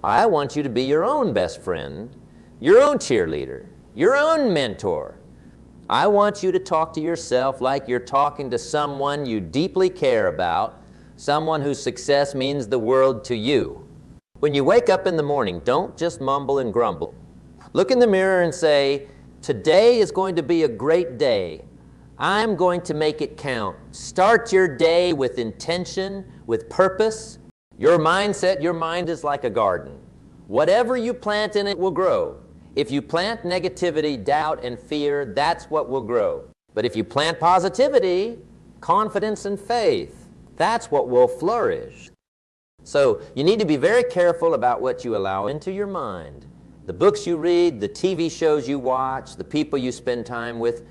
I want you to be your own best friend, your own cheerleader, your own mentor. I want you to talk to yourself like you're talking to someone you deeply care about, someone whose success means the world to you. When you wake up in the morning, don't just mumble and grumble. Look in the mirror and say, today is going to be a great day. I'm going to make it count. Start your day with intention, with purpose. Your mindset, your mind is like a garden. Whatever you plant in it will grow. If you plant negativity, doubt, and fear, that's what will grow. But if you plant positivity, confidence, and faith, that's what will flourish. So you need to be very careful about what you allow into your mind. The books you read, the TV shows you watch, the people you spend time with,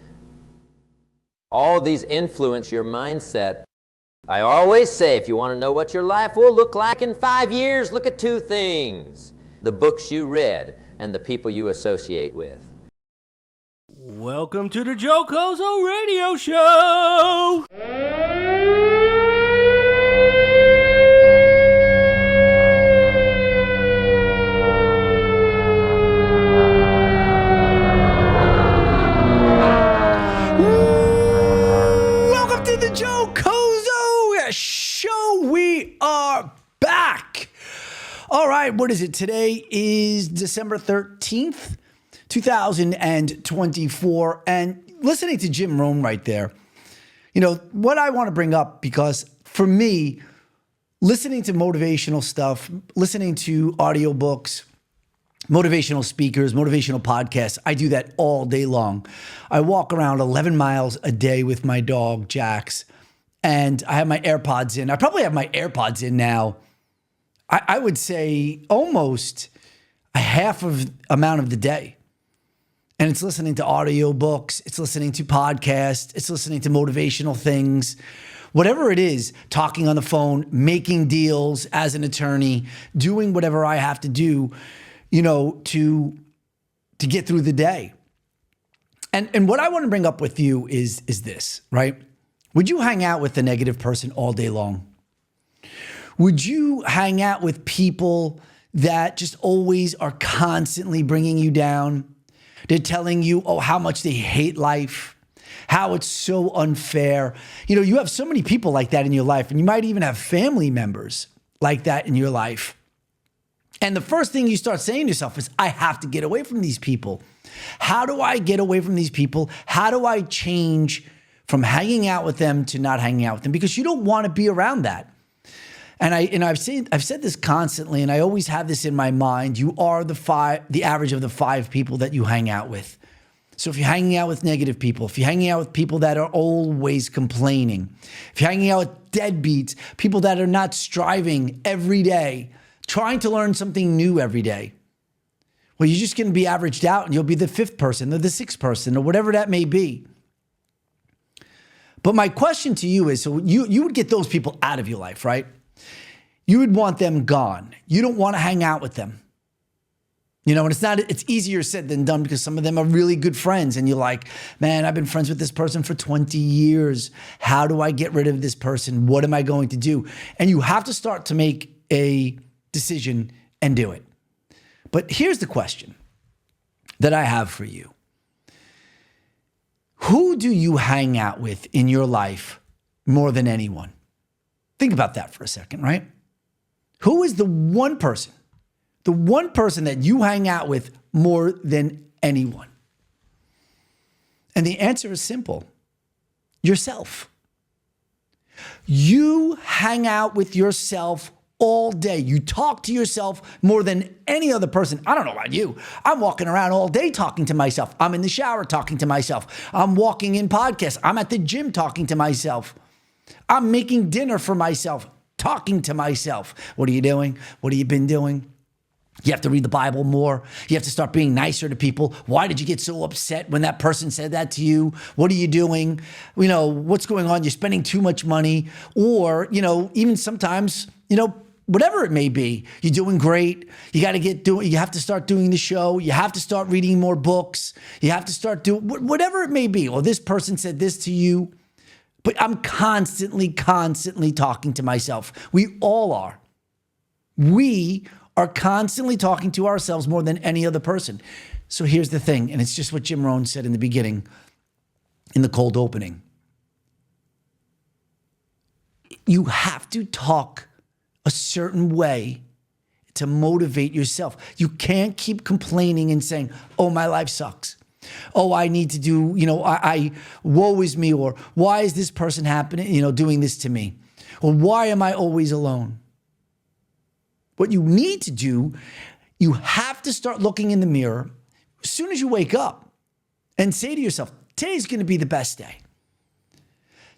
all these influence your mindset. I always say, if you want to know what your life will look like in 5 years, look at two things: the books you read and the people you associate with. Welcome to the Joe Cozzo Radio Show! Welcome to the Joe Cozzo Show. We are back. All right, what is it? Today is December 13th, 2024. And listening to Jim Rohn right there, you know, what I want to bring up, because for me, listening to motivational stuff, listening to audiobooks, motivational speakers, motivational podcasts, I do that all day long. I walk around 11 miles a day with my dog, Jax, and I have my AirPods in. I probably have my AirPods in now, I would say almost a half of amount of the day. And it's listening to audiobooks, it's listening to podcasts, it's listening to motivational things, whatever it is, talking on the phone, making deals as an attorney, doing whatever I have to do, you know, to get through the day. And what I want to bring up with you is this, right? Would you hang out with a negative person all day long? Would you hang out with people that just always are constantly bringing you down? They're telling you, oh, how much they hate life, how it's so unfair. You know, you have so many people like that in your life, and you might even have family members like that in your life. And the first thing you start saying to yourself is, I have to get away from these people. How do I get away from these people? How do I change from hanging out with them to not hanging out with them? Because you don't want to be around that. And I've said this constantly, and I always have this in my mind. You are the average of the 5 people that you hang out with. So if you're hanging out with negative people, if you're hanging out with people that are always complaining, if you're hanging out with deadbeats, people that are not striving every day, trying to learn something new every day, well, you're just going to be averaged out, and you'll be the 5th person or the 6th person or whatever that may be. But my question to you is, so you would get those people out of your life, right? You would want them gone. You don't want to hang out with them. You know, and it's easier said than done, because some of them are really good friends and you're like, man, I've been friends with this person for 20 years. How do I get rid of this person? What am I going to do? And you have to start to make a decision and do it. But here's the question that I have for you. Who do you hang out with in your life more than anyone? Think about that for a second, right? Who is the one person that you hang out with more than anyone? And the answer is simple: yourself. You hang out with yourself all day. You talk to yourself more than any other person. I don't know about you. I'm walking around all day talking to myself. I'm in the shower talking to myself. I'm walking in podcasts. I'm at the gym talking to myself. I'm making dinner for myself, talking to myself. What are you doing? What have you been doing? You have to read the Bible more. You have to start being nicer to people. Why did you get so upset when that person said that to you? What are you doing? You know, what's going on? You're spending too much money. Or, you know, even sometimes, you know, whatever it may be, you're doing great. You have to start doing the show. You have to start reading more books. You have to start doing whatever it may be. Or this person said this to you. But I'm constantly talking to myself. We all are. We are constantly talking to ourselves more than any other person. So here's the thing, and it's just what Jim Rohn said in the beginning, in the cold opening. You have to talk a certain way to motivate yourself. You can't keep complaining and saying, oh, my life sucks. Oh, I need to do, woe is me, or why is this person happening, doing this to me? Or why am I always alone? What you need to do, you have to start looking in the mirror as soon as you wake up and say to yourself, today's going to be the best day.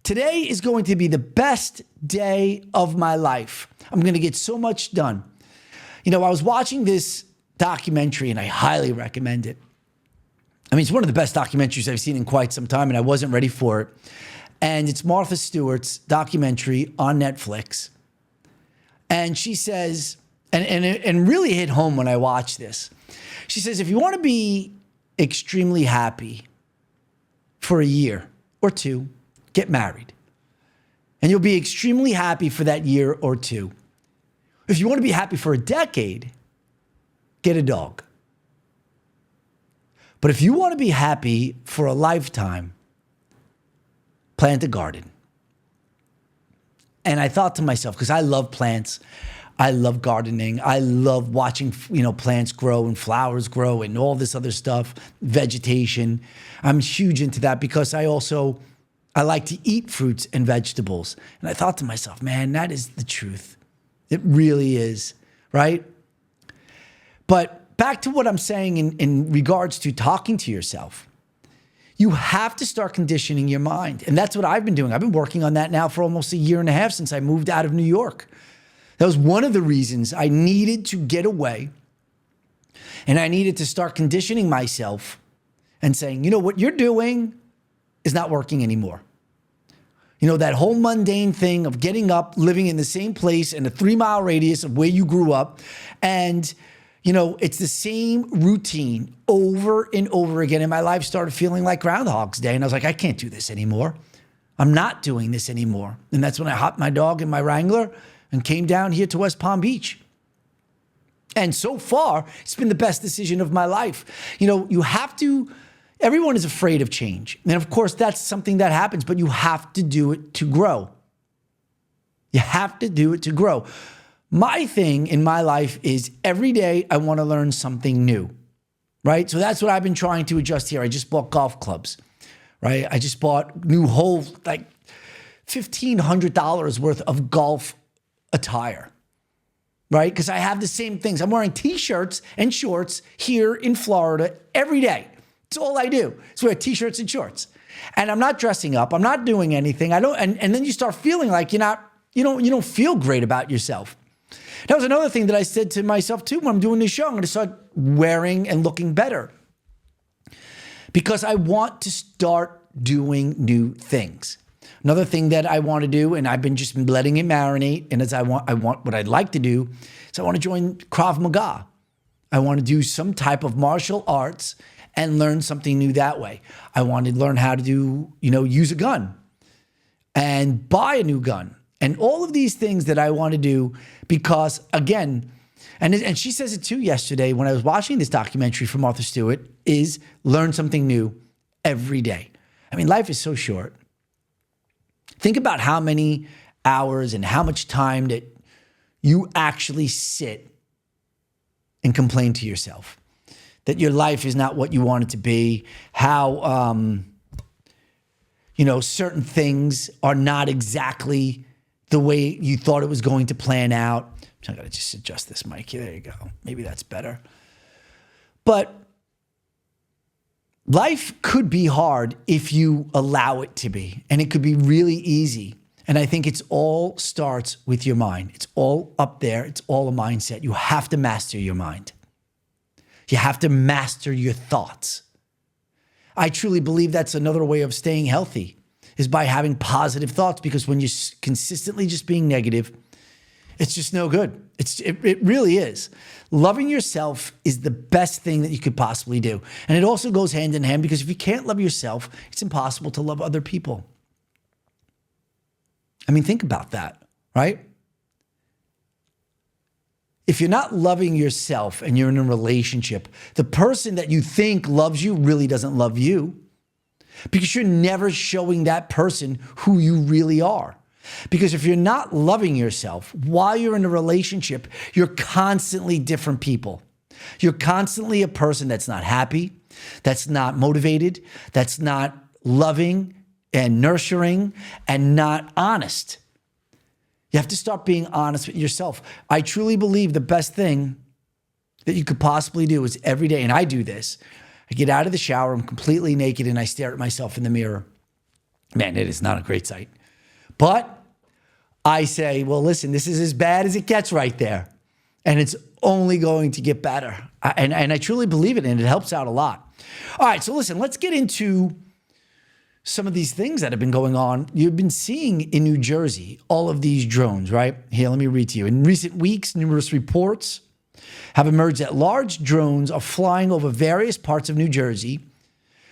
Today is going to be the best day of my life. I'm going to get so much done. I was watching this documentary, and I highly recommend it. I mean, it's one of the best documentaries I've seen in quite some time, and I wasn't ready for it. And it's Martha Stewart's documentary on Netflix. And she says, and really hit home when I watched this. She says, if you want to be extremely happy for a year or two, get married. And you'll be extremely happy for that year or two. If you want to be happy for a decade, get a dog. But if you want to be happy for a lifetime, plant a garden. And I thought to myself, because I love plants, I love gardening, I love watching, plants grow and flowers grow and all this other stuff, vegetation. I'm huge into that because I like to eat fruits and vegetables. And I thought to myself, man, that is the truth. It really is, right? But back to what I'm saying in regards to talking to yourself. You have to start conditioning your mind. And that's what I've been doing. I've been working on that now for almost a year and a half since I moved out of New York. That was one of the reasons I needed to get away. And I needed to start conditioning myself and saying, what you're doing is not working anymore. That whole mundane thing of getting up, living in the same place in a 3-mile radius of where you grew up. And, it's the same routine over and over again. And my life started feeling like Groundhog's Day. And I was like, I can't do this anymore. I'm not doing this anymore. And that's when I hopped my dog in my Wrangler and came down here to West Palm Beach. And so far, it's been the best decision of my life. You have to... Everyone is afraid of change. And of course, that's something that happens, but you have to do it to grow. You have to do it to grow. My thing in my life is every day I want to learn something new, right? So that's what I've been trying to adjust here. I just bought golf clubs, right? I just bought new whole, like $1,500 worth of golf attire, right? Because I have the same things. I'm wearing t-shirts and shorts here in Florida every day. It's all I do. Is wear t-shirts and shorts. And I'm not dressing up. I'm not doing anything. And then you start feeling like you don't feel great about yourself. That was another thing that I said to myself too when I'm doing this show. I'm going to start wearing and looking better. Because I want to start doing new things. Another thing that I want to do, and I've been just letting it marinate, and I want what I'd like to do, is I want to join Krav Maga. I want to do some type of martial arts and learn something new that way. I want to learn how to do, use a gun and buy a new gun and all of these things that I want to do because, again, and she says it too yesterday when I was watching this documentary from Martha Stewart, is learn something new every day. I mean, life is so short. Think about how many hours and how much time that you actually sit and complain to yourself that your life is not what you want it to be, how, certain things are not exactly the way you thought it was going to plan out. So I gotta just adjust this mic here. There you go. Maybe that's better. But life could be hard if you allow it to be, and it could be really easy. And I think it's all starts with your mind. It's all up there. It's all a mindset. You have to master your mind. You have to master your thoughts. I truly believe that's another way of staying healthy, is by having positive thoughts, because when you're consistently just being negative, it's just no good. It really is. Loving yourself is the best thing that you could possibly do. And it also goes hand in hand, because if you can't love yourself, it's impossible to love other people. I mean, think about that, right? If you're not loving yourself and you're in a relationship, the person that you think loves you really doesn't love you, because you're never showing that person who you really are. Because if you're not loving yourself while you're in a relationship, you're constantly different people. You're constantly a person that's not happy, that's not motivated, that's not loving and nurturing and not honest. You have to start being honest with yourself. I truly believe the best thing that you could possibly do is every day, and I do this, I get out of the shower, I'm completely naked, and I stare at myself in the mirror. Man, it is not a great sight. But I say, well, listen, this is as bad as it gets right there. And it's only going to get better. And I truly believe it, and it helps out a lot. All right, so listen, let's get into some of these things that have been going on. You've been seeing in New Jersey all of these drones, right? Here, let me read to you. In recent weeks, numerous reports have emerged that large drones are flying over various parts of New Jersey,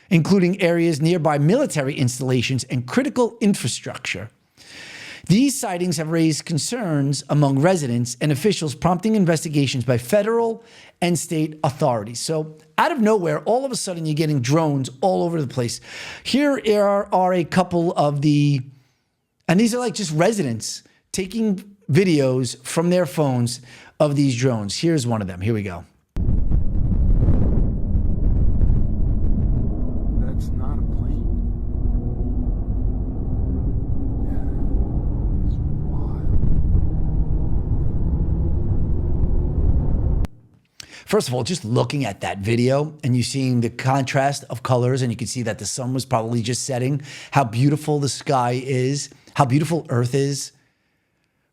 including areas nearby military installations and critical infrastructure. These sightings have raised concerns among residents and officials, prompting investigations by federal and state authorities. So out of nowhere, all of a sudden, you're getting drones all over the place. Here are a couple of and these are like just residents taking videos from their phones of these drones. Here's one of them. Here we go. That's not a plane. Yeah, it's wild. First of all, just looking at that video and you seeing the contrast of colors, and you can see that the sun was probably just setting, how beautiful the sky is, how beautiful Earth is.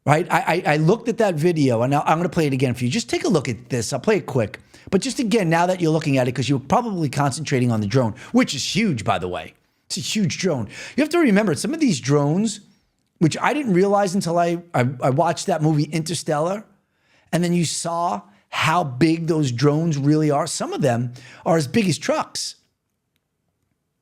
Right? I looked at that video, and now I'm going to play it again for you. Just take a look at this. I'll play it quick. But just again, now that you're looking at it, because you're probably concentrating on the drone, which is huge, by the way. It's a huge drone. You have to remember, some of these drones, which I didn't realize until I watched that movie Interstellar, and then you saw how big those drones really are. Some of them are as big as trucks.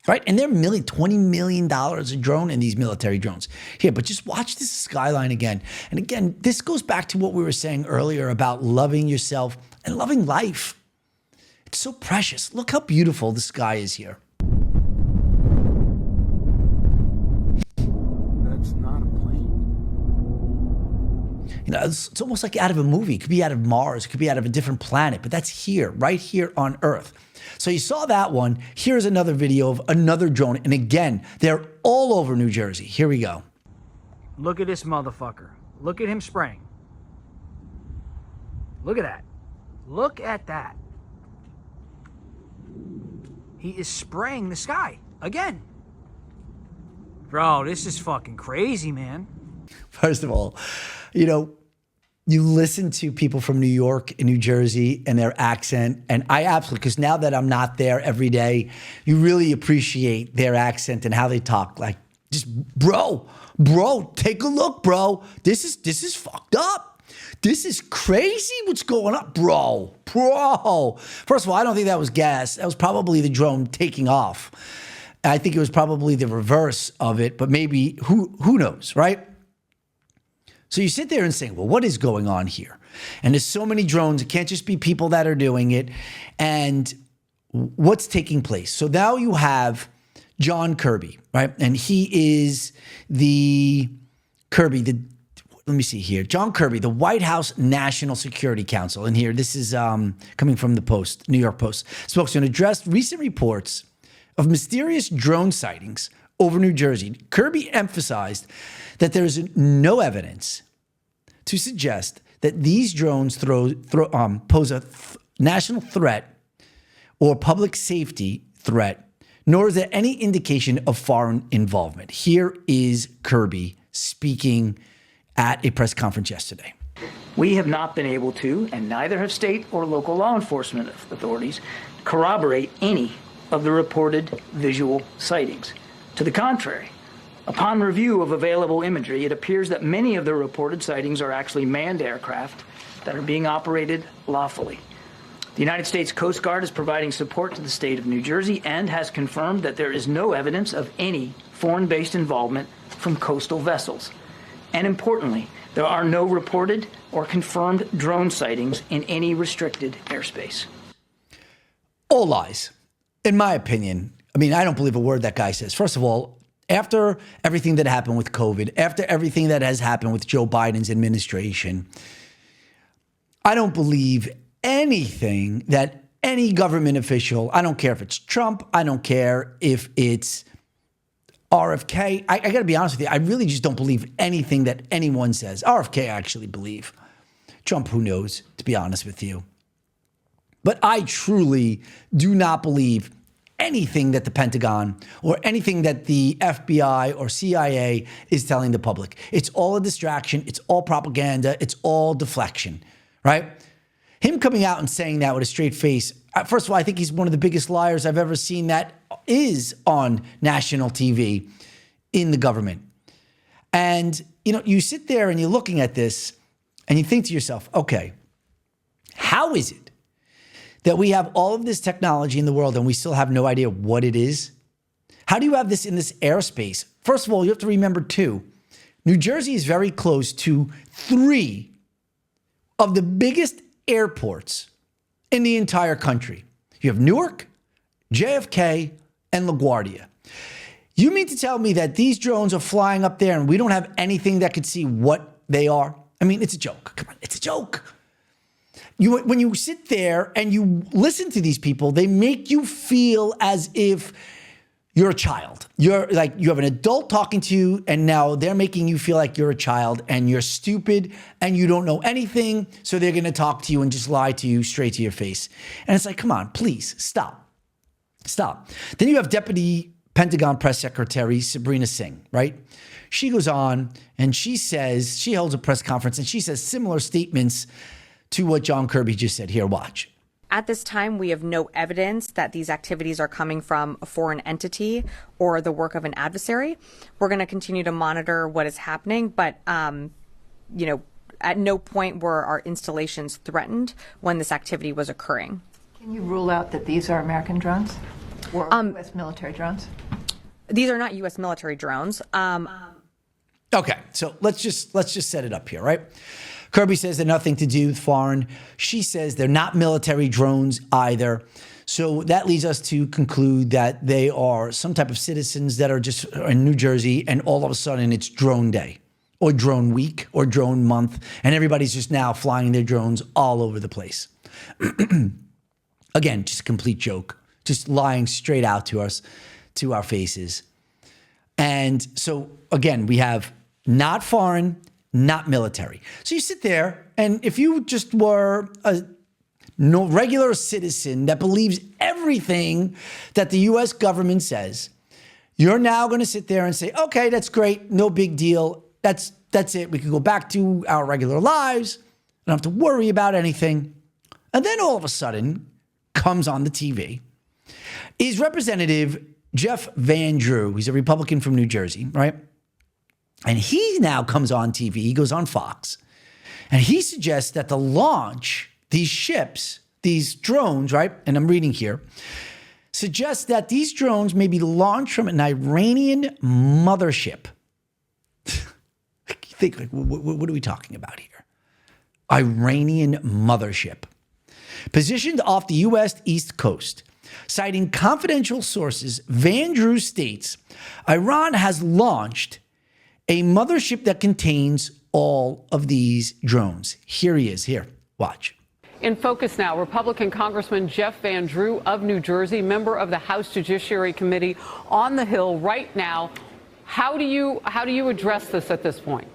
Right? And they're $20 million a drone in these military drones. Here, but just watch this skyline again. And again, this goes back to what we were saying earlier about loving yourself and loving life. It's so precious. Look how beautiful the sky is here. That's not a plane. You know, it's almost like out of a movie. It could be out of Mars. It could be out of a different planet. But that's here, right here on Earth. So you saw that one. Here's another video of another drone. And again, they're all over New Jersey. Here we go. Look at this motherfucker. Look at him spraying. Look at that. Look at that. He is spraying the sky again. Bro, this is fucking crazy, man. First of all, you know, you listen to people from New York and New Jersey and their accent, and I absolutely, because now that I'm not there every day, you really appreciate their accent and how they talk. Like, just bro, take a look, bro. This is fucked up. This is crazy what's going on, bro. First of all, I don't think that was gas. That was probably the drone taking off. I think it was probably the reverse of it, but maybe, who knows, right? So you sit there and say, well, what is going on here? And there's so many drones. It can't just be people that are doing it. And what's taking place? So now you have John Kirby, right? And he is let me see here. John Kirby, the White House National Security Council. And here, this is coming from the Post, New York Post. Spokesman addressed recent reports of mysterious drone sightings over New Jersey. Kirby emphasized that there is no evidence to suggest that these drones pose a national threat or public safety threat, nor is there any indication of foreign involvement. Here is Kirby speaking at a press conference yesterday. We have not been able to, and neither have state or local law enforcement authorities, corroborate any of the reported visual sightings. To the contrary, upon review of available imagery, it appears that many of the reported sightings are actually manned aircraft that are being operated lawfully. The United States Coast Guard is providing support to the state of New Jersey and has confirmed that there is no evidence of any foreign-based involvement from coastal vessels. And importantly, there are no reported or confirmed drone sightings in any restricted airspace. All lies, in my opinion. I mean, I don't believe a word that guy says. First of all, after everything that happened with COVID, after everything that has happened with Joe Biden's administration, I don't believe anything that any government official, I don't care if it's Trump, I don't care if it's RFK. I got to be honest with you, I really just don't believe anything that anyone says. RFK, I actually believe. Trump, who knows, to be honest with you. But I truly do not believe anything that the Pentagon or anything that the FBI or CIA is telling the public. It's all a distraction. It's all propaganda. It's all deflection, right? Him coming out and saying that with a straight face, first of all, I think he's one of the biggest liars I've ever seen that is on national TV in the government. And, you know, you sit there and you're looking at this and you think to yourself, okay, how is it that we have all of this technology in the world and we still have no idea what it is? How do you have this in this airspace? First of all, you have to remember too, New Jersey is very close to 3 of the biggest airports in the entire country. You have Newark, JFK, and LaGuardia. You mean to tell me that these drones are flying up there and we don't have anything that could see what they are? I mean, it's a joke. Come on, it's a joke. When you sit there and you listen to these people, they make you feel as if you're a child. You're like, you have an adult talking to you, and now they're making you feel like you're a child and you're stupid and you don't know anything. So they're going to talk to you and just lie to you straight to your face. And it's like, come on, please stop. Stop. Then you have Deputy Pentagon Press Secretary Sabrina Singh, right? She goes on and she says, she holds a press conference and she says similar statements to what John Kirby just said. Here, watch. At this time, we have no evidence that these activities are coming from a foreign entity or the work of an adversary. We're going to continue to monitor what is happening, but, you know, at no point were our installations threatened when this activity was occurring. Can you rule out that these are American drones or U.S. military drones? These are not U.S. military drones. Okay, so let's just set it up here, right? Kirby says they're nothing to do with foreign. She says they're not military drones either. So that leads us to conclude that they are some type of citizens that are just in New Jersey, and all of a sudden it's drone day or drone week or drone month, and everybody's just now flying their drones all over the place. Again, just a complete joke, just lying straight out to us, to our faces. And so again, we have not foreign, not military. So you sit there, and if you just were a regular citizen that believes everything that the U.S. government says, you're now going to sit there and say, okay, that's great, no big deal. That's it. We can go back to our regular lives. I don't have to worry about anything. And then all of a sudden comes on the TV is Representative Jeff Van Drew. He's a Republican from New Jersey, right? And he now comes on TV, he goes on Fox, and he suggests that the launch, these ships, these drones, right, and I'm reading here, suggests that these drones may be launched from an Iranian mothership. Think, like, what are we talking about here? Iranian mothership. Positioned off the U.S. East Coast. Citing confidential sources, Van Drew states, Iran has launched a mothership that contains all of these drones. Here he is. Here, watch. In focus now, Republican Congressman Jeff Van Drew of New Jersey, member of the House Judiciary Committee on the Hill right now. How do you address this at this point?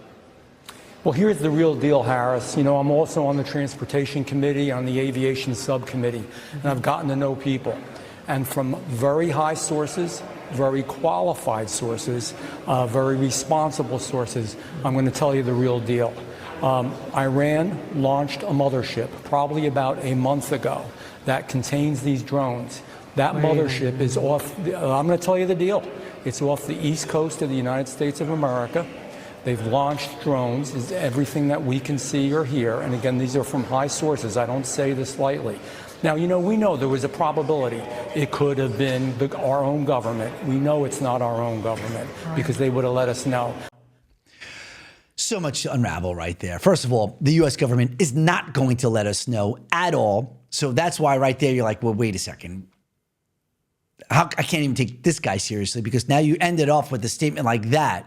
Well, here's the real deal, Harris. You know, I'm also on the Transportation Committee, on the Aviation Subcommittee, and I've gotten to know people. And from very high sources, very qualified sources, very responsible sources, I'm going to tell you the real deal. Iran launched a mothership probably about a month ago that contains these drones. That mothership is off, I'm going to tell you the deal. It's off the east coast of the United States of America. They've launched drones, is everything that we can see or hear. And again, these are from high sources. I don't say this lightly. Now, you know, we know there was a probability it could have been our own government. We know it's not our own government because they would have let us know. so much to unravel right there. First of all, the U.S. government is not going to let us know at all. So that's why right there you're like, well, wait a second. I can't even take this guy seriously, because now you ended off with a statement like that.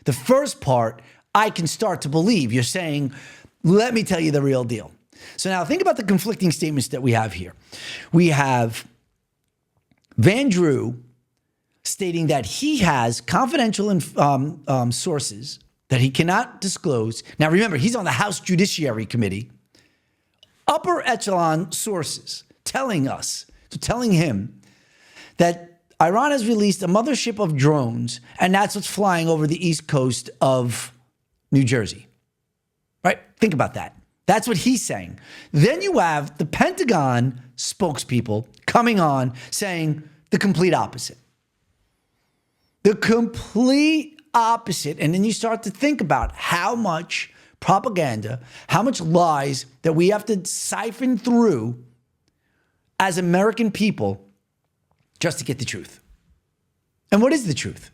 The first part, I can start to believe. You're saying, let me tell you the real deal. So now think about the conflicting statements that we have here. We have Van Drew stating that he has confidential sources that he cannot disclose. Now remember, he's on the House Judiciary Committee. Upper echelon sources telling him that Iran has released a mothership of drones, and that's what's flying over the east coast of New Jersey. Right? Think about that. That's what he's saying. Then you have the Pentagon spokespeople coming on saying the complete opposite. The complete opposite. And then you start to think about how much propaganda, how much lies that we have to siphon through as American people just to get the truth. And what is the truth?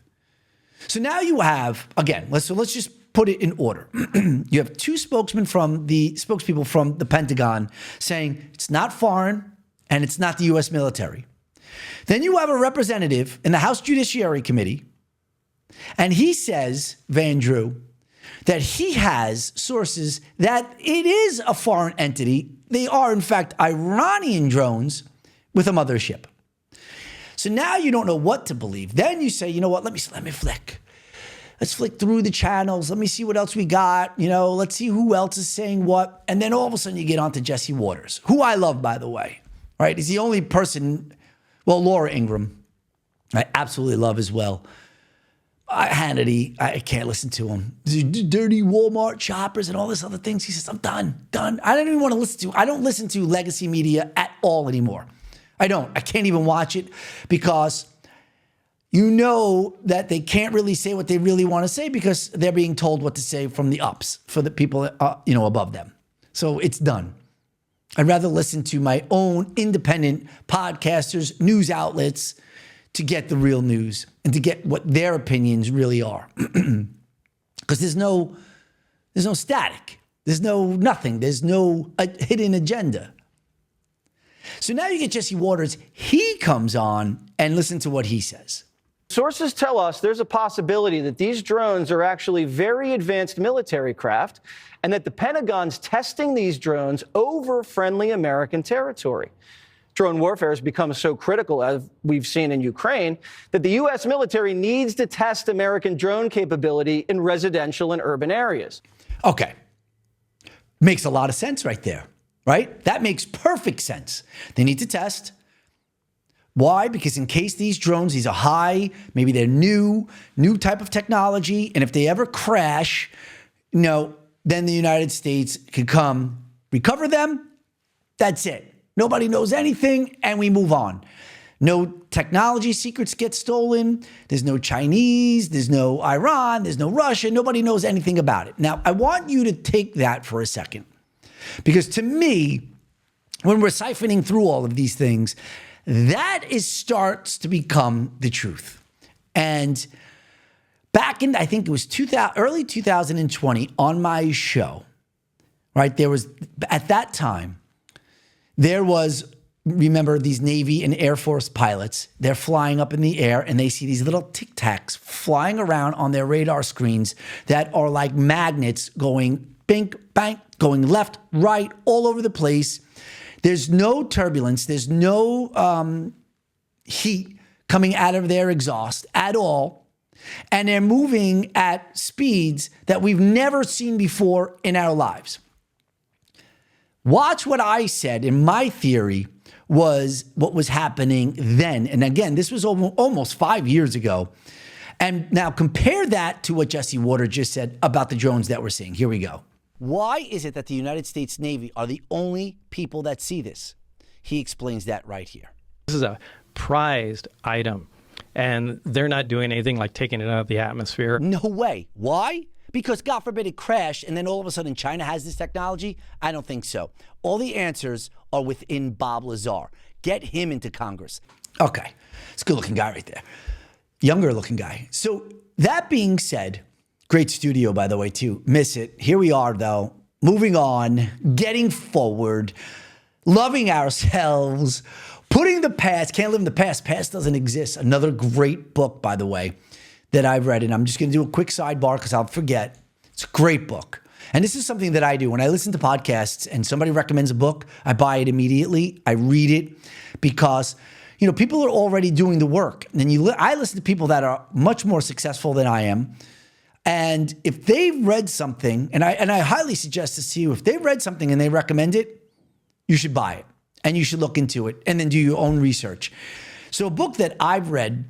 So now you have, again, let's just put it in order. You have two spokespeople from the Pentagon saying it's not foreign and it's not the U.S. military. Then you have a representative in the House Judiciary Committee, and he says, Van Drew, that he has sources that it is a foreign entity. They are, in fact, Iranian drones with a mothership. So now you don't know what to believe. Then you say, you know what, let me flick. Let's flick through the channels. Let me see what else we got. Let's see who else is saying what. And then all of a sudden you get onto Jesse Waters, who I love, by the way, right? He's the only person, well, Laura Ingraham, I absolutely love as well. Hannity, I can't listen to him. Dirty Walmart shoppers and all this other things. He says, I'm done. I don't even want to listen to. I don't listen to legacy media at all anymore. I don't. I can't even watch it, because you know that they can't really say what they really want to say, because they're being told what to say from the ups for the people above them. So it's done. I'd rather listen to my own independent podcasters, news outlets, to get the real news and to get what their opinions really are. Because there's no static. There's no nothing. There's no hidden agenda. So now you get Jesse Waters. He comes on, and listen to what he says. Sources tell us there's a possibility that these drones are actually very advanced military craft, and that the Pentagon's testing these drones over friendly American territory. Drone warfare has become so critical, as we've seen in Ukraine, that the U.S. military needs to test American drone capability in residential and urban areas. Okay. Makes a lot of sense right there, right? That makes perfect sense. They need to test. Why? Because in case these drones, these are high, maybe they're new type of technology, and if they ever crash, then the United States could come recover them. That's it. Nobody knows anything, and we move on. No technology secrets get stolen. There's no Chinese. There's no Iran. There's no Russia. Nobody knows anything about it. Now, I want you to take that for a second, because to me, when we're siphoning through all of these things, that starts to become the truth. And back in, I think it was early 2020 on my show, right, there was, at that time, there was, remember, these Navy and Air Force pilots, they're flying up in the air and they see these little Tic Tacs flying around on their radar screens that are like magnets going bink, bang, going left, right, all over the place. There's no turbulence. There's no heat coming out of their exhaust at all. And they're moving at speeds that we've never seen before in our lives. Watch what I said in my theory was what was happening then. And again, this was almost 5 years ago. And now compare that to what Jesse Waters just said about the drones that we're seeing. Here we go. Why is it that the United States Navy are the only people that see this? He explains that right here. This is a prized item, and they're not doing anything like taking it out of the atmosphere. No way. Why? Because God forbid it crashed and then all of a sudden China has this technology? I don't think so. All the answers are within Bob Lazar. Get him into Congress. Okay. It's a good looking guy right there. Younger looking guy. So that being said, Great studio, by the way, too. Miss it. Here we are, though. Moving on, getting forward, loving ourselves, putting the past, can't live in the past. Past doesn't exist. Another great book, by the way, that I've read. And I'm just going to do a quick sidebar because I'll forget. It's a great book. And this is something that I do. When I listen to podcasts and somebody recommends a book, I buy it immediately. I read it because, you know, people are already doing the work. And I listen to people that are much more successful than I am. And if they've read something, and I highly suggest this to you, if they've read something and they recommend it, you should buy it and you should look into it and then do your own research. So a book that I've read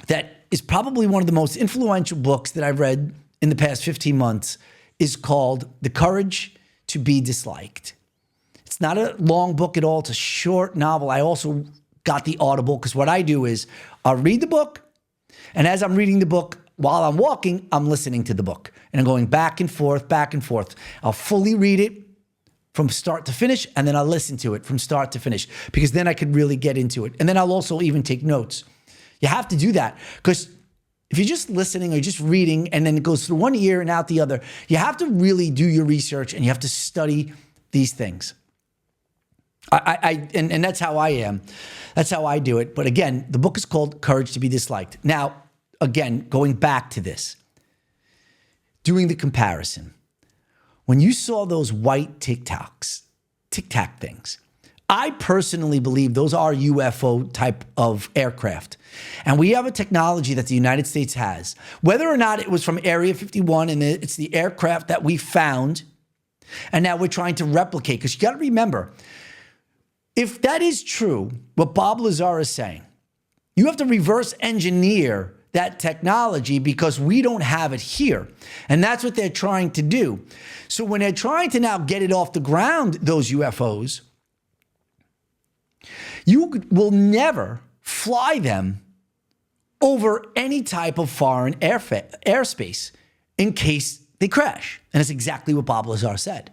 that is probably one of the most influential books that I've read in the past 15 months is called The Courage to Be Disliked. It's not a long book at all. It's a short novel. I also got the Audible because what I do is I'll read the book, and as I'm reading the book, while I'm walking, I'm listening to the book. And I'm going back and forth, back and forth. I'll fully read it from start to finish, and then I'll listen to it from start to finish because then I could really get into it. And then I'll also even take notes. You have to do that because if you're just listening or just reading and then it goes through one ear and out the other, you have to really do your research and you have to study these things. And that's how I am. That's how I do it. But again, the book is called Courage to Be Disliked. Now, again, going back to this, doing the comparison. When you saw those white Tic Tac things, I personally believe those are UFO type of aircraft. And we have a technology that the United States has. Whether or not it was from Area 51 and it's the aircraft that we found, and now we're trying to replicate, because you got to remember, if that is true, what Bob Lazar is saying, you have to reverse engineer that technology because we don't have it here. And that's what they're trying to do. So when they're trying to now get it off the ground, those UFOs, you will never fly them over any type of foreign airspace in case they crash. And that's exactly what Bob Lazar said.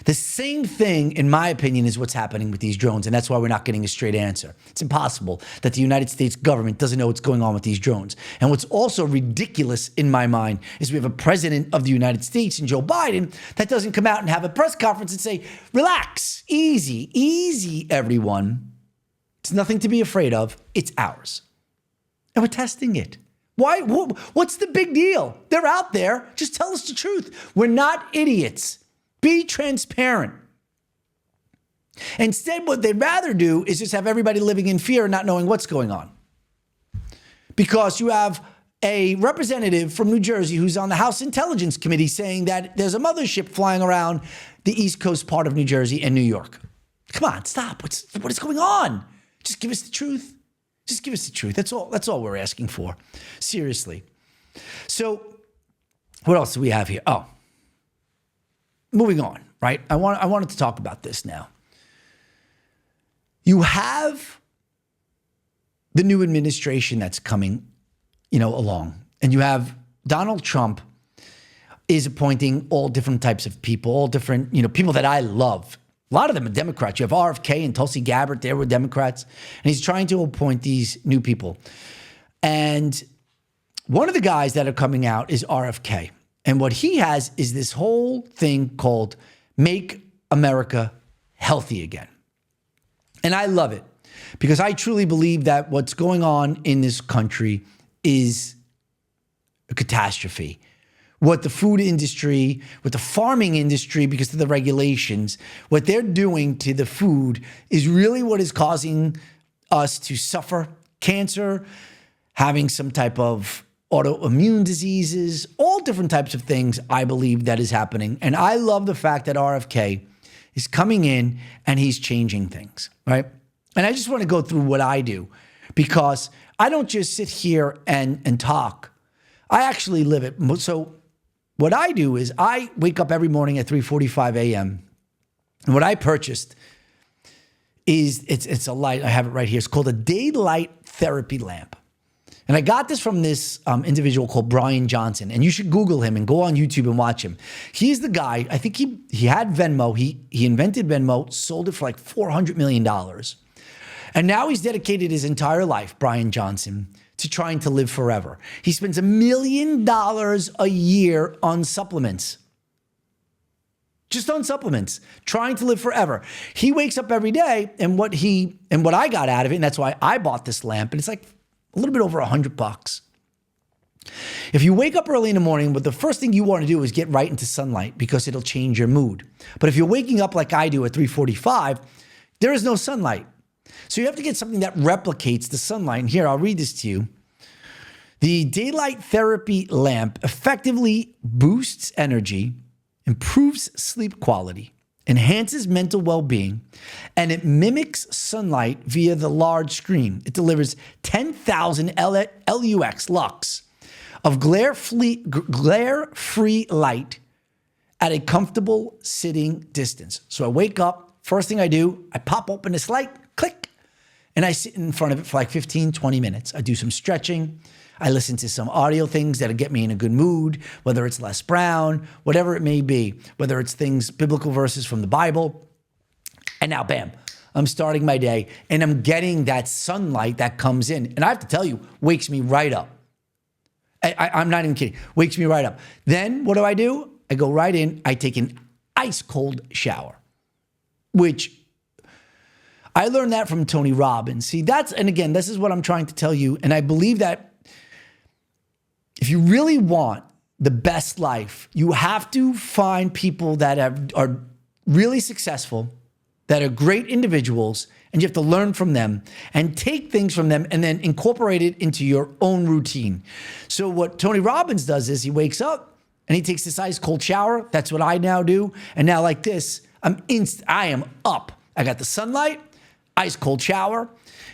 The same thing, in my opinion, is what's happening with these drones, and that's why we're not getting a straight answer. It's impossible that the United States government doesn't know what's going on with these drones. And what's also ridiculous in my mind is we have a president of the United States, and Joe Biden, that doesn't come out and have a press conference and say, relax, easy, everyone. It's nothing to be afraid of. It's ours. And we're testing it. Why? What's the big deal? They're out there. Just tell us the truth. We're not idiots. Be transparent. Instead, what they'd rather do is just have everybody living in fear and not knowing what's going on. Because you have a representative from New Jersey who's on the House Intelligence Committee saying that there's a mothership flying around the East Coast part of New Jersey and New York. Come on, stop. What is going on? Just give us the truth. Just give us the truth. That's all we're asking for. Seriously. So what else do we have here? Oh. Moving on, right? I wanted to talk about this now. You have the new administration that's coming, along. And you have Donald Trump is appointing all different types of people, all different, people that I love. A lot of them are Democrats. You have RFK and Tulsi Gabbard, they were Democrats. And he's trying to appoint these new people. And one of the guys that are coming out is RFK. And what he has is this whole thing called Make America Healthy Again. And I love it because I truly believe that what's going on in this country is a catastrophe. What the food industry, what the farming industry, because of the regulations, what they're doing to the food is really what is causing us to suffer cancer, having some type of autoimmune diseases, all different types of things I believe that is happening. And I love the fact that RFK is coming in and he's changing things, right? And I just want to go through what I do because I don't just sit here and talk. I actually live it. So what I do is I wake up every morning at 3:45 a.m. And what I purchased is it's a light. I have it right here. It's called a daylight therapy lamp. And I got this from this individual called Brian Johnson. And you should Google him and go on YouTube and watch him. He's the guy, I think he had Venmo. He invented Venmo, sold it for like $400 million. And now he's dedicated his entire life, Brian Johnson, to trying to live forever. He spends $1 million a year on supplements. Just on supplements, trying to live forever. He wakes up every day, and what I got out of it, and that's why I bought this lamp, and it's like a little bit over $100. If you wake up early in the morning, but the first thing you want to do is get right into sunlight because it'll change your mood. But if you're waking up like I do at 3:45, there is no sunlight. So you have to get something that replicates the sunlight. And here, I'll read this to you. The daylight therapy lamp effectively boosts energy, improves sleep quality, enhances mental well-being, and it mimics sunlight via the large screen. It delivers 10,000 lux of glare-free light at a comfortable sitting distance. So I wake up, first thing I do, I pop open this light, click, and I sit in front of it for like 15, 20 minutes. I do some stretching. I listen to some audio things that'll get me in a good mood, whether it's Les Brown, whatever it may be, whether it's things, biblical verses from the Bible. And now, bam, I'm starting my day and I'm getting that sunlight that comes in. And I have to tell you, wakes me right up. I'm not even kidding. Wakes me right up. Then what do? I go right in. I take an ice cold shower, which I learned that from Tony Robbins. See, and again, this is what I'm trying to tell you. And I believe that if you really want the best life, you have to find people that are really successful, that are great individuals, and you have to learn from them and take things from them and then incorporate it into your own routine. So what Tony Robbins does is he wakes up and he takes this ice cold shower. That's what I now do. And now like this, I am up. I got the sunlight, ice cold shower,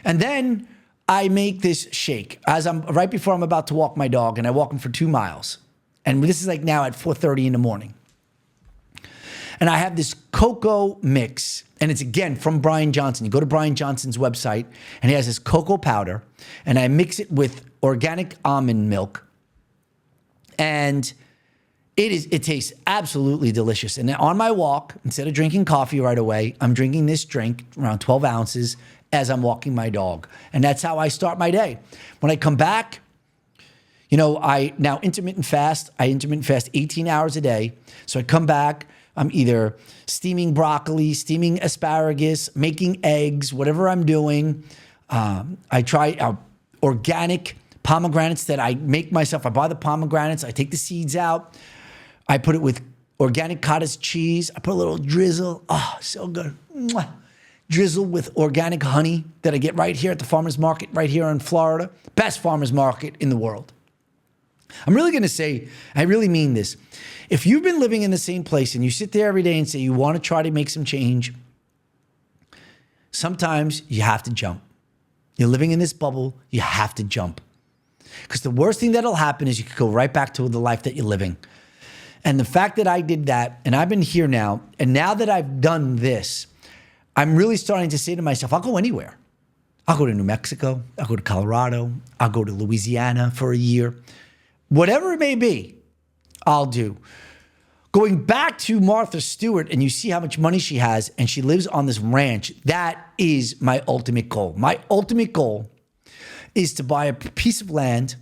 and then I make this shake right before I'm about to walk my dog, and I walk him for 2 miles. And this is like now at 4:30 in the morning. And I have this cocoa mix, and it's again from Brian Johnson. You go to Brian Johnson's website, and he has this cocoa powder, and I mix it with organic almond milk. And it tastes absolutely delicious. And on my walk, instead of drinking coffee right away, I'm drinking this drink, around 12 ounces, as I'm walking my dog. And that's how I start my day. When I come back, I now intermittent fast. I intermittent fast 18 hours a day. So I come back, I'm either steaming broccoli, steaming asparagus, making eggs, whatever I'm doing. I try organic pomegranates that I make myself. I buy the pomegranates, I take the seeds out. I put it with organic cottage cheese. I put a little drizzle. Oh, so good. Mwah. Drizzle with organic honey that I get right here at the farmer's market right here in Florida. Best farmer's market in the world. I'm really going to say, I really mean this. If you've been living in the same place and you sit there every day and say you want to try to make some change, sometimes you have to jump. You're living in this bubble, you have to jump. Because the worst thing that'll happen is you could go right back to the life that you're living. And the fact that I did that, and I've been here now, and now that I've done this, I'm really starting to say to myself, I'll go anywhere. I'll go to New Mexico. I'll go to Colorado. I'll go to Louisiana for a year. Whatever it may be, I'll do. Going back to Martha Stewart, and you see how much money she has, and she lives on this ranch, that is my ultimate goal. My ultimate goal is to buy a piece of land.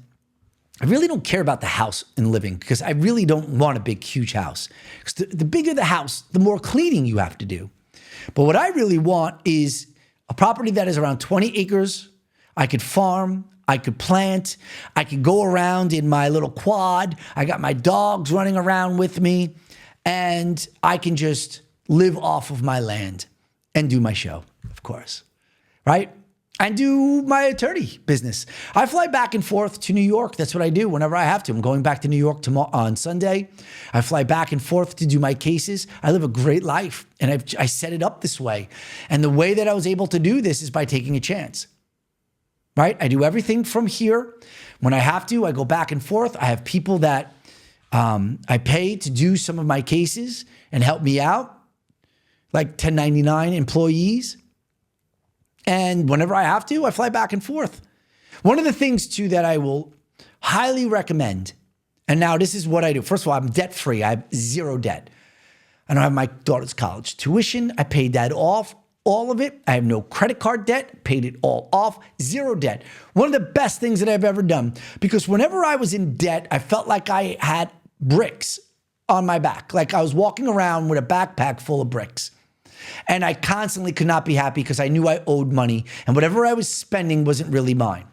I really don't care about the house and living because I really don't want a big, huge house. Because the bigger the house, the more cleaning you have to do. But what I really want is a property that is around 20 acres. I could farm, I could plant, I could go around in my little quad. I got my dogs running around with me, and I can just live off of my land and do my show, of course, right? And do my attorney business. I fly back and forth to New York. That's what I do whenever I have to. I'm going back to New York tomorrow on Sunday. I fly back and forth to do my cases. I live a great life, and I set it up this way. And the way that I was able to do this is by taking a chance, right? I do everything from here. When I have to, I go back and forth. I have people that I pay to do some of my cases and help me out, like 1099 employees. And whenever I have to, I fly back and forth. One of the things, too, that I will highly recommend, and now this is what I do. First of all, I'm debt-free. I have zero debt. I don't have my daughter's college tuition. I paid that off. all of it. I have no credit card debt, paid it all off, zero debt. One of the best things that I've ever done, because whenever I was in debt, I felt like I had bricks on my back. Like I was walking around with a backpack full of bricks. And I constantly could not be happy because I knew I owed money and whatever I was spending wasn't really mine.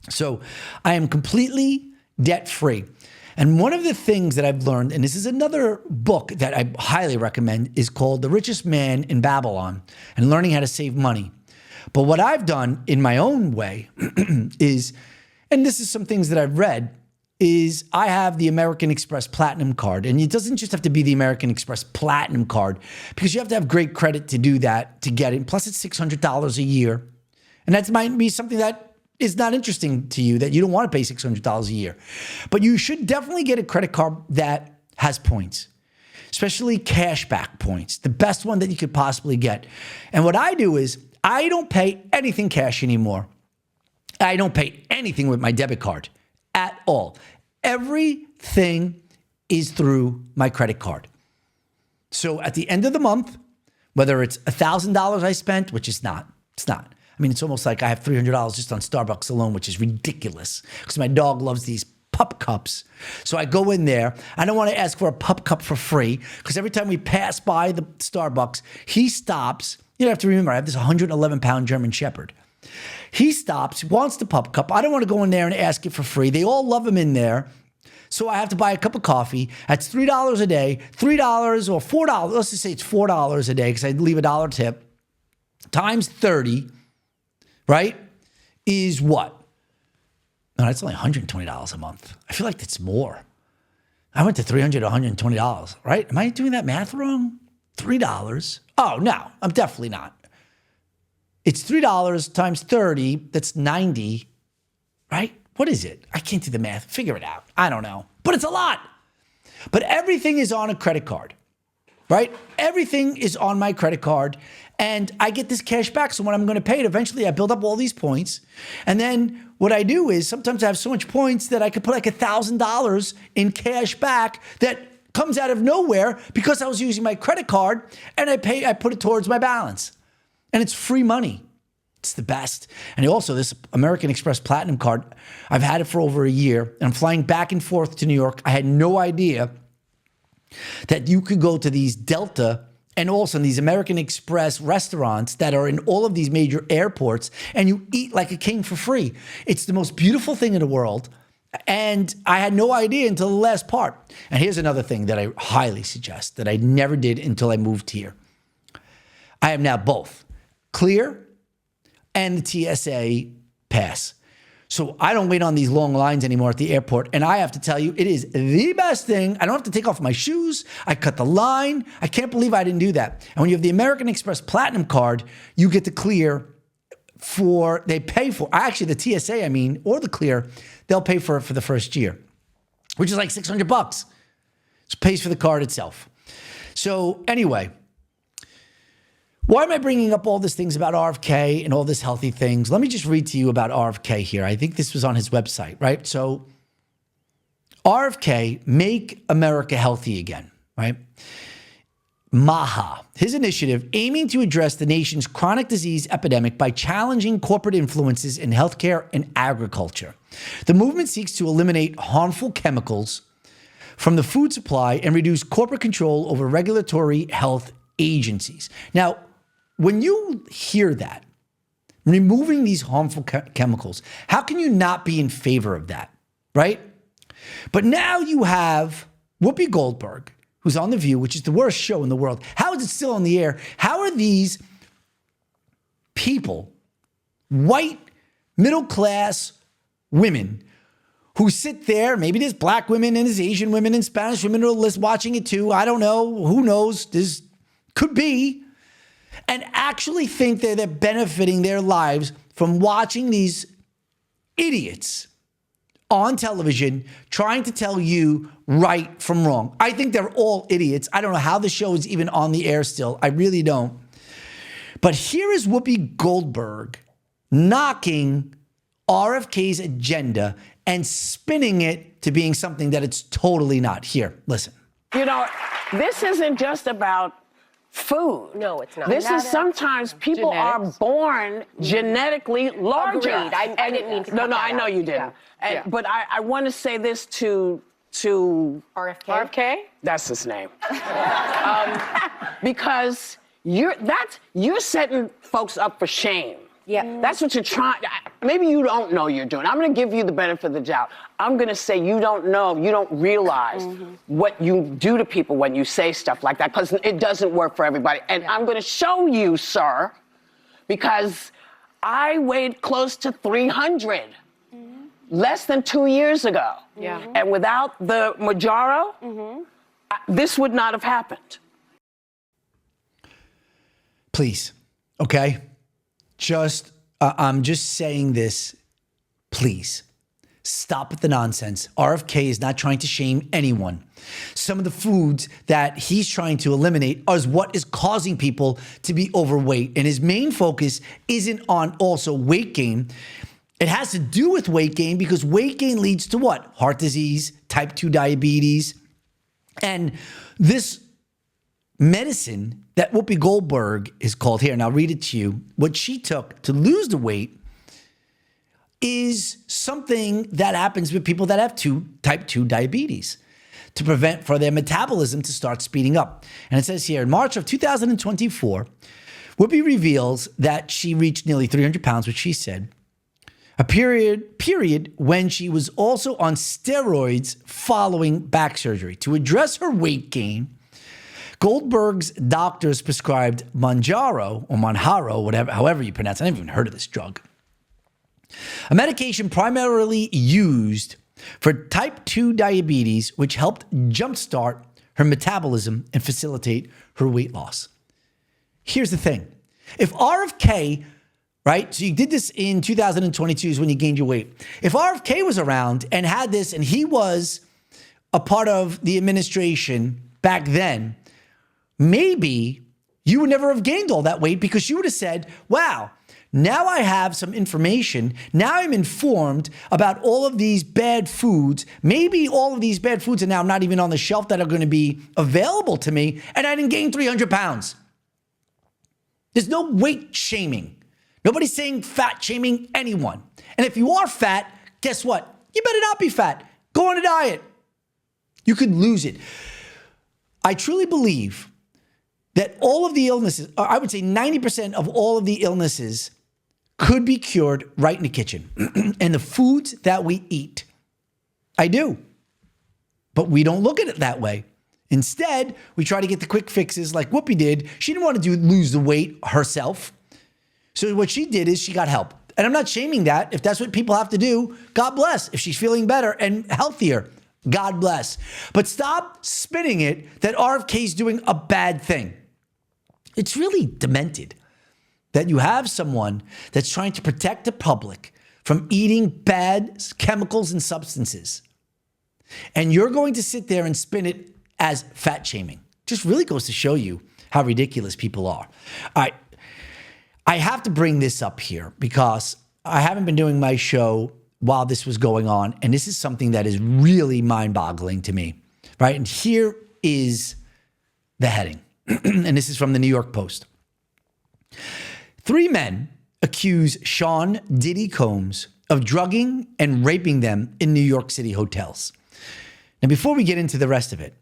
So I am completely debt-free. And one of the things that I've learned, and this is another book that I highly recommend, is called The Richest Man in Babylon and Learning How to Save Money. But what I've done in my own way is, and this is some things that I've read, is I have the American Express Platinum card. And it doesn't just have to be the American Express Platinum card because you have to have great credit to do that, to get it. Plus it's $600 a year. And that might be something that is not interesting to you, that you don't want to pay $600 a year. But you should definitely get a credit card that has points, especially cashback points, the best one that you could possibly get. And what I do is I don't pay anything cash anymore. I don't pay anything with my debit card at all. Everything is through my credit card. So at the end of the month, whether it's $1,000 I spent, which is not, it's not. I mean, it's almost like I have $300 just on Starbucks alone, which is ridiculous because my dog loves these pup cups. So I go in there. I don't want to ask for a pup cup for free because every time we pass by the Starbucks, he stops. You have to remember, I have this 111-pound German Shepherd. He stops, wants the pup cup. I don't want to go in there and ask it for free. They all love him in there. So I have to buy a cup of coffee. That's $3 a day, $3 or $4. Let's just say it's $4 a day because I leave a $1 tip. Times 30, right, is what? No, that's only $120 a month. I feel like that's more. I went to $300 to $120, right? Am I doing that math wrong? $3. Oh, no, I'm definitely not. It's $3 times 30, that's 90, right? What is it? I can't do the math. Figure it out. I don't know. But it's a lot. But everything is on a credit card, right? Everything is on my credit card. And I get this cash back. So when I'm going to pay it, eventually I build up all these points. And then what I do is sometimes I have so much points that I could put like $1,000 in cash back that comes out of nowhere because I was using my credit card and I put it towards my balance. And it's free money. It's the best. And also this American Express Platinum card, I've had it for over a year and I'm flying back and forth to New York. I had no idea that you could go to these Delta and also in these American Express restaurants that are in all of these major airports and you eat like a king for free. It's the most beautiful thing in the world. And I had no idea until the last part. And here's another thing that I highly suggest that I never did until I moved here. I have now both Clear and the TSA pass. So I don't wait on these long lines anymore at the airport. And I have to tell you, it is the best thing. I don't have to take off my shoes. I cut the line. I can't believe I didn't do that. And when you have the American Express Platinum card, you get the Clear they pay for, actually the TSA, or the Clear, they'll pay for it for the first year, which is like $600. It pays for the card itself. So anyway, why am I bringing up all these things about RFK and all this healthy things? Let me just read to you about RFK here. I think this was on his website, right? So RFK, Make America Healthy Again, right? MAHA, his initiative aiming to address the nation's chronic disease epidemic by challenging corporate influences in healthcare and agriculture. The movement seeks to eliminate harmful chemicals from the food supply and reduce corporate control over regulatory health agencies. Now, when you hear that, removing these harmful chemicals, how can you not be in favor of that, right? But now you have Whoopi Goldberg, who's on The View, which is the worst show in the world. How is it still on the air? How are these people, white, middle-class women, who sit there, maybe there's black women and there's Asian women and Spanish women who are watching it too, I don't know, who knows, this could be, and actually think that they're benefiting their lives from watching these idiots on television trying to tell you right from wrong. I think they're all idiots. I don't know how the show is even on the air still. I really don't. But here is Whoopi Goldberg knocking RFK's agenda and spinning it to being something that it's totally not. Here, listen. You know, this isn't just about food. No, it's not. This is sometimes people are born genetically larger. Agreed. I didn't mean to. No, I know you didn't. But I want to say this to RFK. RFK. That's his name. Because you're setting folks up for shame. Yeah. That's what you're trying. Maybe you don't know you're doing. I'm going to give you the benefit of the doubt. I'm going to say you don't know, you don't realize what you do to people when you say stuff like that, because it doesn't work for everybody. And I'm going to show you, sir, because I weighed close to 300 less than 2 years ago. Yeah. And without the Mounjaro, this would not have happened. Please, okay? I'm just saying this, please. Stop with the nonsense. RFK is not trying to shame anyone. Some of the foods that he's trying to eliminate is what is causing people to be overweight. And his main focus isn't on also weight gain. It has to do with weight gain because weight gain leads to what? Heart disease, type 2 diabetes. And this medicine that Whoopi Goldberg is called here, and I'll read it to you, what she took to lose the weight is something that happens with people that have type 2 diabetes to prevent for their metabolism to start speeding up. And it says here, in March of 2024, Whoopi reveals that she reached nearly 300 pounds, which she said, a period when she was also on steroids following back surgery. To address her weight gain, Goldberg's doctors prescribed Mounjaro, or Mounjaro, whatever, however you pronounce it. I never even heard of this drug. A medication primarily used for type 2 diabetes, which helped jumpstart her metabolism and facilitate her weight loss. Here's the thing. If RFK, right, so you did this in 2022 is when you gained your weight. If RFK was around and had this and he was a part of the administration back then, maybe you would never have gained all that weight because you would have said, wow, now I have some information. Now I'm informed about all of these bad foods. Maybe all of these bad foods are now not even on the shelf that are going to be available to me, and I didn't gain 300 pounds. There's no weight shaming. Nobody's saying fat shaming anyone. And if you are fat, guess what? You better not be fat. Go on a diet. You could lose it. I truly believe that all of the illnesses, or I would say 90% of all of the illnesses could be cured right in the kitchen. And the foods that we eat, I do. But we don't look at it that way. Instead, we try to get the quick fixes like Whoopi did. She didn't want to lose the weight herself. So what she did is she got help. And I'm not shaming that. If that's what people have to do, God bless. If she's feeling better and healthier, God bless. But stop spinning it that RFK is doing a bad thing. It's really demented that you have someone that's trying to protect the public from eating bad chemicals and substances. And you're going to sit there and spin it as fat shaming. Just really goes to show you how ridiculous people are. All right. I have to bring this up here because I haven't been doing my show while this was going on. And this is something that is really mind-boggling to me, right? And here is the heading. And this is from the New York Post. 3 men accuse Sean Diddy Combs of drugging and raping them in New York City hotels. Now, before we get into the rest of it,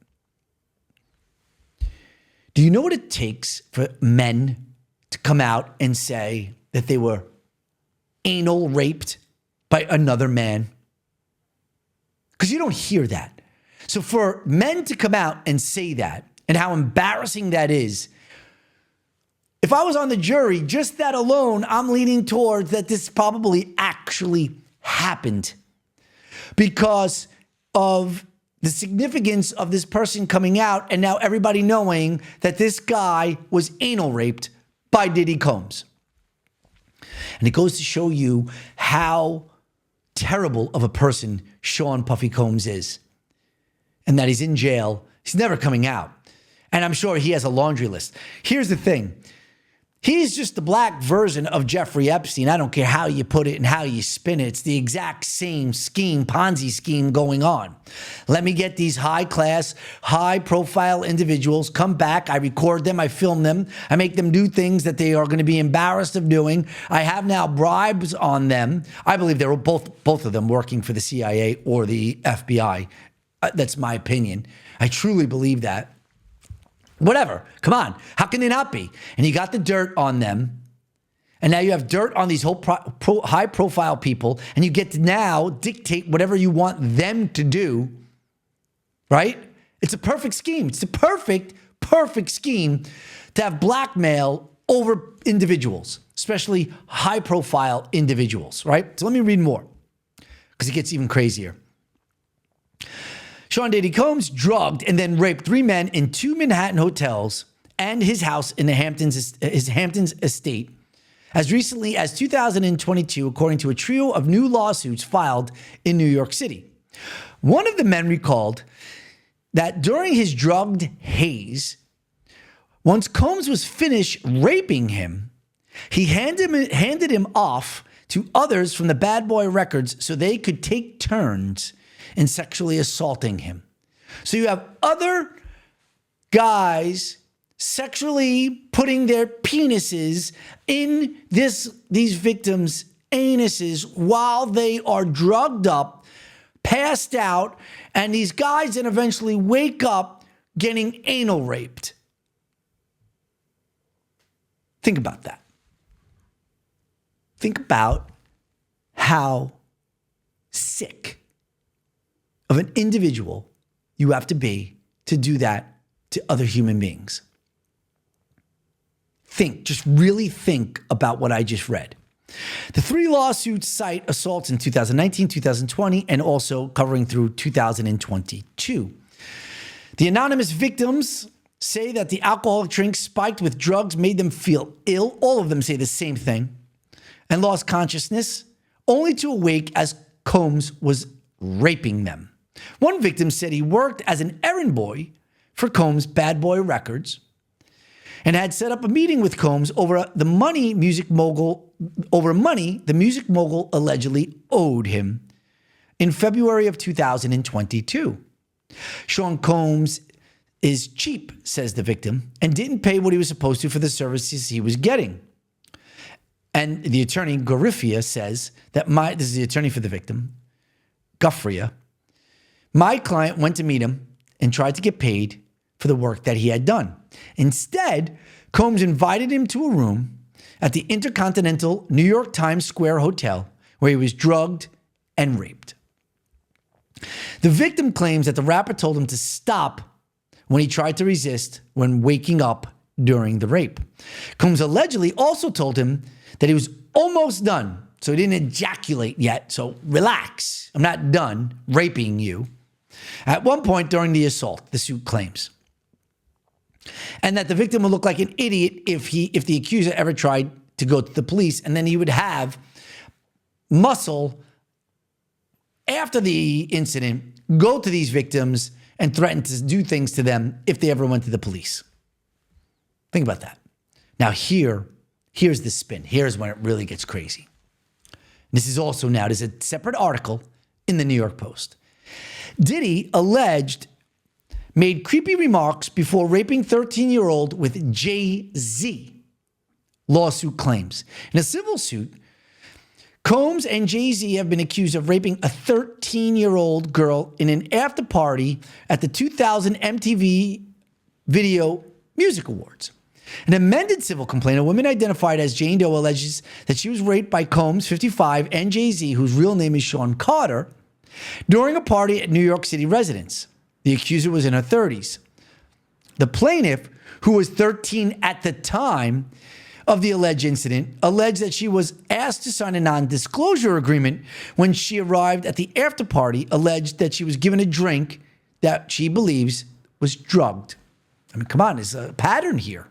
do you know what it takes for men to come out and say that they were anal raped by another man? Because you don't hear that. So for men to come out and say that, and how embarrassing that is, if I was on the jury, just that alone, I'm leaning towards that this probably actually happened because of the significance of this person coming out and now everybody knowing that this guy was anal raped by Diddy Combs. And it goes to show you how terrible of a person Sean Puffy Combs is and that he's in jail. He's never coming out. And I'm sure he has a laundry list. Here's the thing. He's just the black version of Jeffrey Epstein. I don't care how you put it and how you spin it. It's the exact same scheme, Ponzi scheme going on. Let me get these high-class, high-profile individuals, come back, I record them, I film them, I make them do things that they are going to be embarrassed of doing. I have now bribes on them. I believe they were both of them working for the CIA or the FBI. That's my opinion. I truly believe that. Whatever. Come on. How can they not be? And you got the dirt on them. And now you have dirt on these whole high-profile people. And you get to now dictate whatever you want them to do. Right? It's a perfect scheme. It's a perfect scheme to have blackmail over individuals, especially high-profile individuals. Right? So let me read more because it gets even crazier. Sean Diddy Combs drugged and then raped 3 men in 2 Manhattan hotels and his house in the Hamptons estate as recently as 2022, according to a trio of new lawsuits filed in New York City. One of the men recalled that during his drugged haze, once Combs was finished raping him, he handed him off to others from the Bad Boy Records so they could take turns in sexually assaulting him. So you have other guys sexually putting their penises in these victims' anuses while they are drugged up, passed out, and these guys then eventually wake up getting anal raped. Think about that. Think about how sick of an individual you have to be to do that to other human beings. Just really think about what I just read. The 3 lawsuits cite assaults in 2019, 2020, and also covering through 2022. The anonymous victims say that the alcoholic drink spiked with drugs made them feel ill. All of them say the same thing. And lost consciousness, only to awake as Combs was raping them. One victim said he worked as an errand boy for Combs' Bad Boy Records and had set up a meeting with Combs over the money the music mogul allegedly owed him in February of 2022. Sean Combs is cheap, says the victim, and didn't pay what he was supposed to for the services he was getting. And the attorney, Garifia, says that this is the attorney for the victim, Guffria, my client went to meet him and tried to get paid for the work that he had done. Instead, Combs invited him to a room at the Intercontinental New York Times Square Hotel where he was drugged and raped. The victim claims that the rapper told him to stop when he tried to resist when waking up during the rape. Combs allegedly also told him that he was almost done, so he didn't ejaculate yet, so relax, I'm not done raping you. At one point during the assault, the suit claims. And that the victim would look like an idiot if the accuser ever tried to go to the police, and then he would have muscle after the incident go to these victims and threaten to do things to them if they ever went to the police. Think about that. Now here's the spin. Here's when it really gets crazy. This is also now, there's a separate article in the New York Post. Diddy alleged made creepy remarks before raping 13-year-old with Jay-Z, lawsuit claims. In a civil suit, Combs and Jay-Z have been accused of raping a 13-year-old girl in an after party at the 2000 MTV Video Music Awards. An amended civil complaint, a woman identified as Jane Doe, alleges that she was raped by Combs, 55, and Jay-Z, whose real name is Sean Carter, during a party at New York City residence. The accuser was in her 30s. The plaintiff, who was 13 at the time of the alleged incident, alleged that she was asked to sign a non-disclosure agreement when she arrived at the after party, alleged that she was given a drink that she believes was drugged. I mean, come on, there's a pattern here.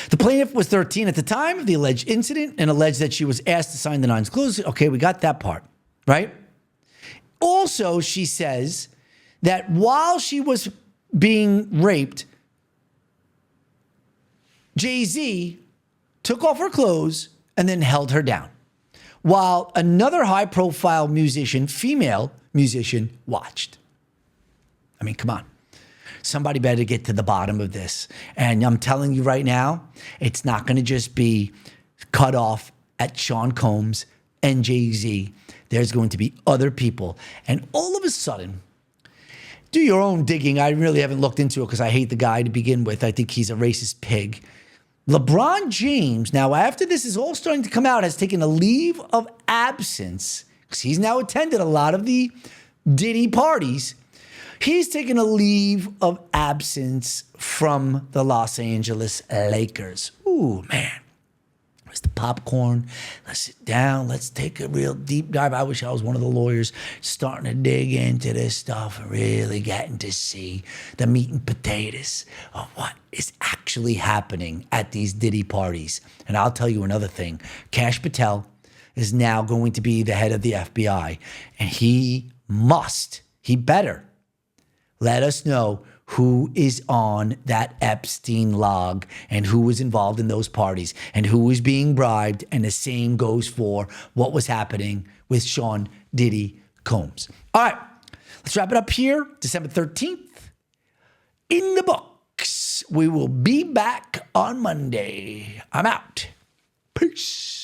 The plaintiff was 13 at the time of the alleged incident and alleged that she was asked to sign the non-disclosure. Okay, we got that part, right? Also, she says that while she was being raped, Jay-Z took off her clothes, and then held her down, while another high-profile musician, female musician, watched. I mean, come on. Somebody better get to the bottom of this. And I'm telling you right now, it's not going to just be cut off at Sean Combs and Jay-Z. There's going to be other people. And all of a sudden, do your own digging. I really haven't looked into it because I hate the guy to begin with. I think he's a racist pig. LeBron James, now after this is all starting to come out, has taken a leave of absence because he's now attended a lot of the Diddy parties. He's taken a leave of absence from the Los Angeles Lakers. Ooh, man. Where's the popcorn? Let's sit down. Let's take a real deep dive. I wish I was one of the lawyers starting to dig into this stuff and really getting to see the meat and potatoes of what is actually happening at these Diddy parties. And I'll tell you another thing. Kash Patel is now going to be the head of the FBI. And he better let us know who is on that Epstein log and who was involved in those parties and who was being bribed. And the same goes for what was happening with Sean Diddy Combs. All right, let's wrap it up here. December 13th in the books. We will be back on Monday. I'm out. Peace.